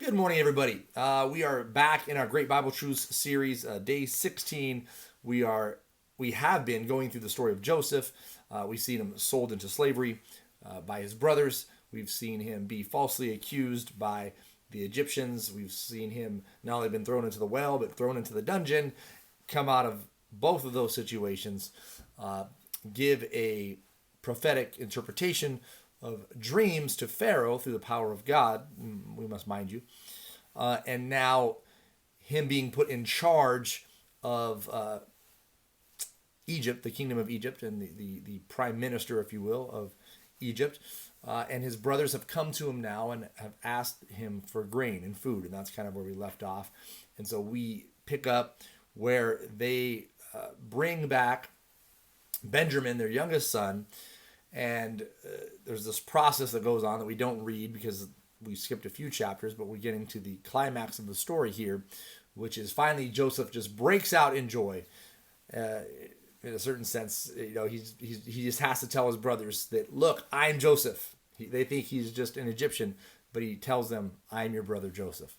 Good morning, everybody. We are back in our Great Bible Truths series, day 16. We have been going through the story of Joseph. We've seen him sold into slavery by his brothers. We've seen him be falsely accused by the Egyptians. We've seen him not only been thrown into the well, but thrown into the dungeon. Come out of both of those situations, give a prophetic interpretation of dreams to Pharaoh through the power of God, we must mind you. And now him being put in charge of Egypt, the kingdom of Egypt, and the prime minister, if you will, of Egypt. And his brothers have come to him now and have asked him for grain and food. And that's kind of where we left off. And so we pick up where they bring back Benjamin, their youngest son. And there's this process that goes on that we don't read because we skipped a few chapters, but we're getting to the climax of the story here, which is finally Joseph just breaks out in joy. In a certain sense, he just has to tell his brothers that, look, I'm Joseph. They think he's just an Egyptian, but he tells them, I'm your brother Joseph.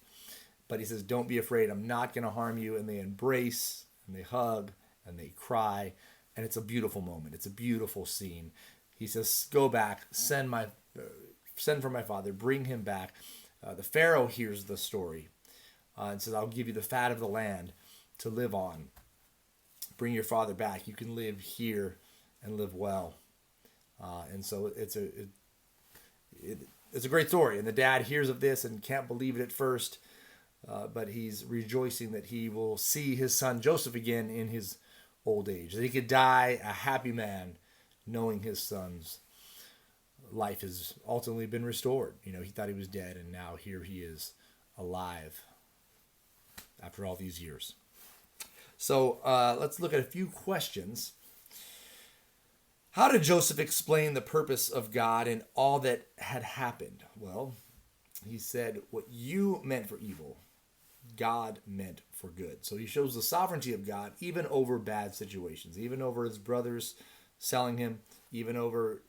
But he says, don't be afraid. I'm not going to harm you. And they embrace and they hug and they cry. And it's a beautiful moment. It's a beautiful scene. He says, go back, send for my father, bring him back. The Pharaoh hears the story and says, I'll give you the fat of the land to live on. Bring your father back. You can live here and live well. And so it's a great story. And the dad hears of this and can't believe it at first, but he's rejoicing that he will see his son Joseph again in his old age. That he could die a happy man, knowing his son's life has ultimately been restored. He thought he was dead, and now here he is alive after all these years. So let's look at a few questions. How did Joseph explain the purpose of God and all that had happened? Well, he said, what you meant for evil, God meant for good. So he shows the sovereignty of God even over bad situations, even over his brothers selling him, even over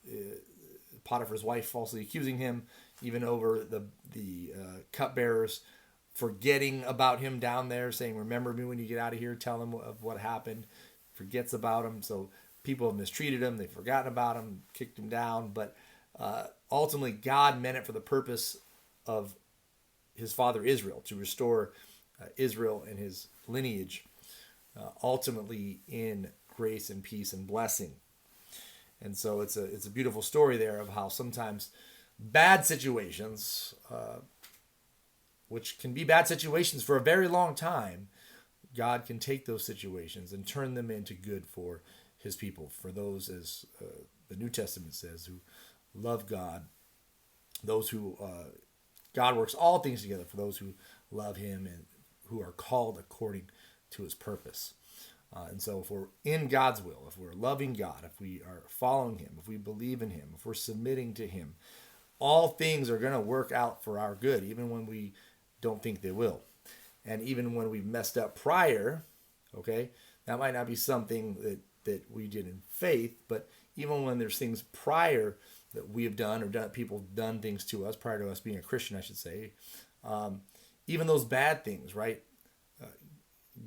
Potiphar's wife falsely accusing him, even over the cupbearers forgetting about him down there, saying, remember me when you get out of here, tell him of what happened, forgets about him. So people have mistreated him, they've forgotten about him, kicked him down, but ultimately God meant it for the purpose of his father Israel, to restore Israel and his lineage, ultimately in grace and peace and blessing. And so it's a beautiful story there of how sometimes bad situations, which can be bad situations for a very long time, God can take those situations and turn them into good for his people, for those, as the New Testament says, who love God, those who God works all things together for those who love him and who are called according to his purpose. And so if we're in God's will, if we're loving God, if we are following him, if we believe in him, if we're submitting to him, all things are going to work out for our good, even when we don't think they will. And even when we've messed up prior, okay, that might not be something that we did in faith, but even when there's things prior that we have done or people have done things to us, prior to us being a Christian, I should say, even those bad things, right?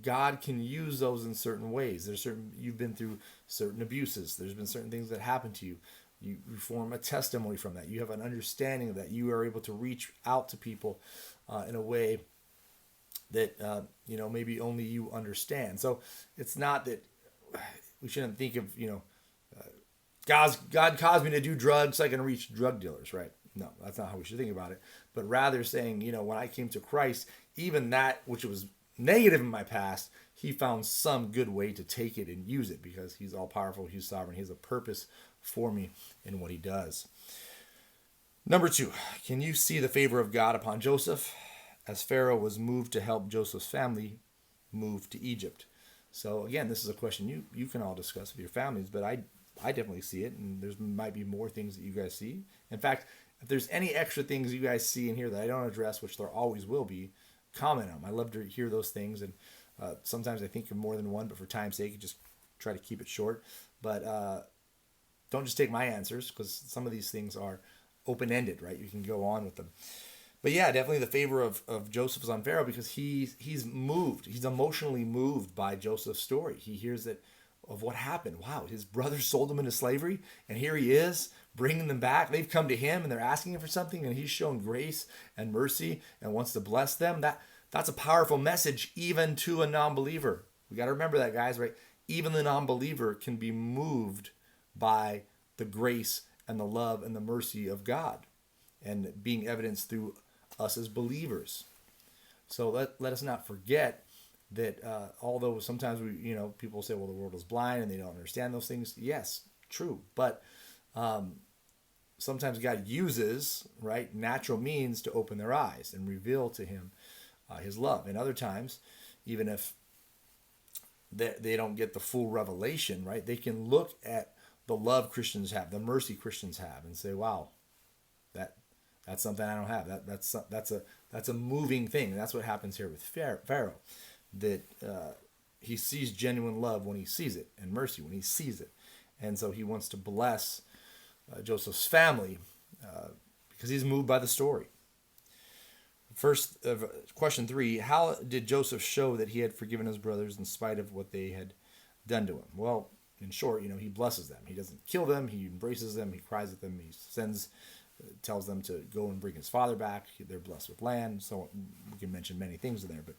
God can use those in certain ways. You've been through certain abuses. There's been certain things that happen to you. You form a testimony from that. You have an understanding of that. You are able to reach out to people in a way that maybe only you understand. So it's not that we shouldn't think of God caused me to do drugs so I can reach drug dealers, right? No, that's not how we should think about it. But rather saying, when I came to Christ, even that which was negative in my past, he found some good way to take it and use it because he's all powerful, he's sovereign, he has a purpose for me in what he does. Number 2, can you see the favor of God upon Joseph as Pharaoh was moved to help Joseph's family move to Egypt? So again, this is a question you can all discuss with your families, but I definitely see it, and there might be more things that you guys see. In fact, if there's any extra things you guys see in here that I don't address, which there always will be, comment on them. I love to hear those things, and sometimes I think of more than one, but for time's sake, just try to keep it short. But don't just take my answers, because some of these things are open-ended, right? You can go on with them. But yeah, definitely the favor of Joseph is on Pharaoh because he's moved. He's emotionally moved by Joseph's story. He hears that of what happened. Wow, his brothers sold him into slavery, and here he is bringing them back. They've come to him and they're asking him for something, and he's shown grace and mercy and wants to bless them. That's a powerful message even to a non-believer. We got to remember that, guys, right? Even the non-believer can be moved by the grace and the love and the mercy of God and being evidenced through us as believers. So let us not forget that although sometimes people say, well, the world is blind and they don't understand those things. Yes, true. But sometimes God uses, right, natural means to open their eyes and reveal to him his love. And other times, even if they don't get the full revelation, right, they can look at the love Christians have, the mercy Christians have, and say, wow, that's something I don't have. That's a moving thing. And that's what happens here with Pharaoh, that he sees genuine love when he sees it, and mercy when he sees it, and so he wants to bless Joseph's family because he's moved by the story. First, question 3: how did Joseph show that he had forgiven his brothers in spite of what they had done to him? Well, in short, he blesses them. He doesn't kill them. He embraces them. He cries at them. He tells them to go and bring his father back. They're blessed with land. So we can mention many things in there, but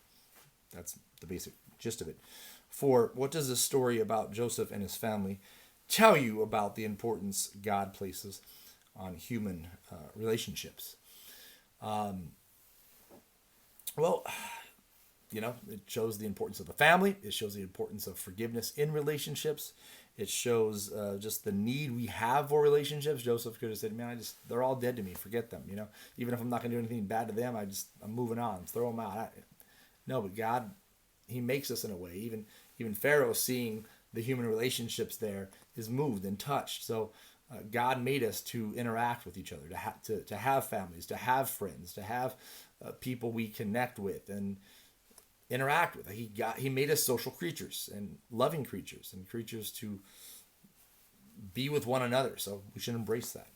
that's the basic gist of it. 4, what does this story about Joseph and his family tell you about the importance God places on human relationships? Well, it shows the importance of the family. It shows the importance of forgiveness in relationships. It shows just the need we have for relationships. Joseph could have said, man, they're all dead to me. Forget them. Even if I'm not going to do anything bad to them, I'm moving on. Throw them out. No, but God, he makes us in a way. Even Pharaoh, seeing the human relationships there, is moved and touched. So God made us to interact with each other, to have families, to have friends, to have people we connect with and interact with. He made us social creatures and loving creatures and creatures to be with one another. So we should embrace that.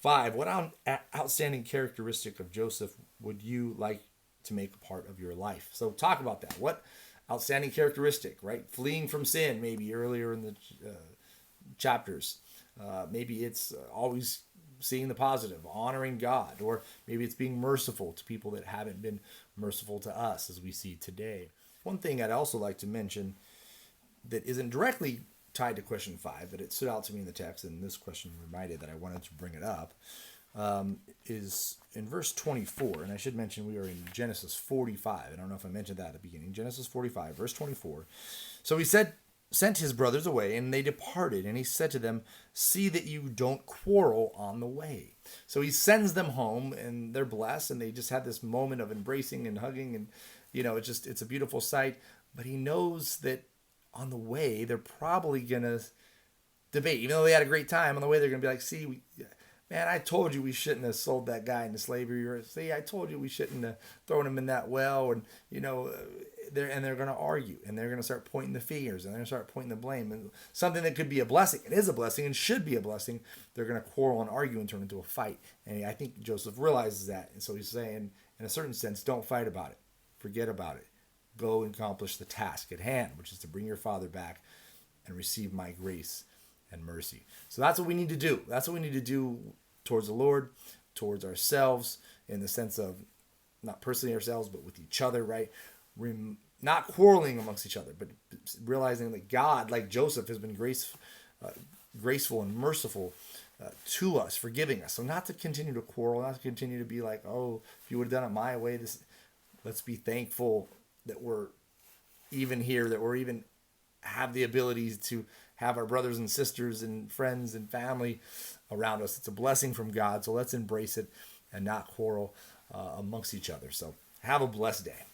5, what outstanding characteristic of Joseph would you like to make a part of your life? So talk about that. What outstanding characteristic, right? Fleeing from sin, maybe earlier in the chapters. Maybe it's always seeing the positive, honoring God, or maybe it's being merciful to people that haven't been merciful to us as we see today. One thing I'd also like to mention that isn't directly tied to question 5, but it stood out to me in the text, and this question reminded that I wanted to bring it up, is in verse 24, and I should mention we are in Genesis 45. I don't know if I mentioned that at the beginning. Genesis 45, verse 24. So he sent his brothers away, and they departed, and he said to them, see that you don't quarrel on the way. So he sends them home, and they're blessed, and they just had this moment of embracing and hugging, and it's a beautiful sight. But he knows that on the way they're probably gonna debate. Even though they had a great time, on the way they're gonna be like, see, man, I told you we shouldn't have sold that guy into slavery, or see, I told you we shouldn't have thrown him in that well, and they're going to argue, and they're going to start pointing the fingers, and they're going to start pointing the blame, and something that could be a blessing, it is a blessing and should be a blessing, they're going to quarrel and argue and turn into a fight. And I think Joseph realizes that, and so he's saying, in a certain sense, don't fight about it, forget about it, go and accomplish the task at hand, which is to bring your father back and receive my grace and mercy. So that's what we need to do. That's what we need to do towards the Lord, towards ourselves, in the sense of not personally ourselves, but with each other, right? Not quarreling amongst each other, but realizing that God, like Joseph, has been graceful and merciful to us, forgiving us. So not to continue to quarrel, not to continue to be like, oh, if you would have done it my way, let's be thankful that we're even here, that we're even have the ability to have our brothers and sisters and friends and family around us. It's a blessing from God. So let's embrace it and not quarrel amongst each other. So have a blessed day.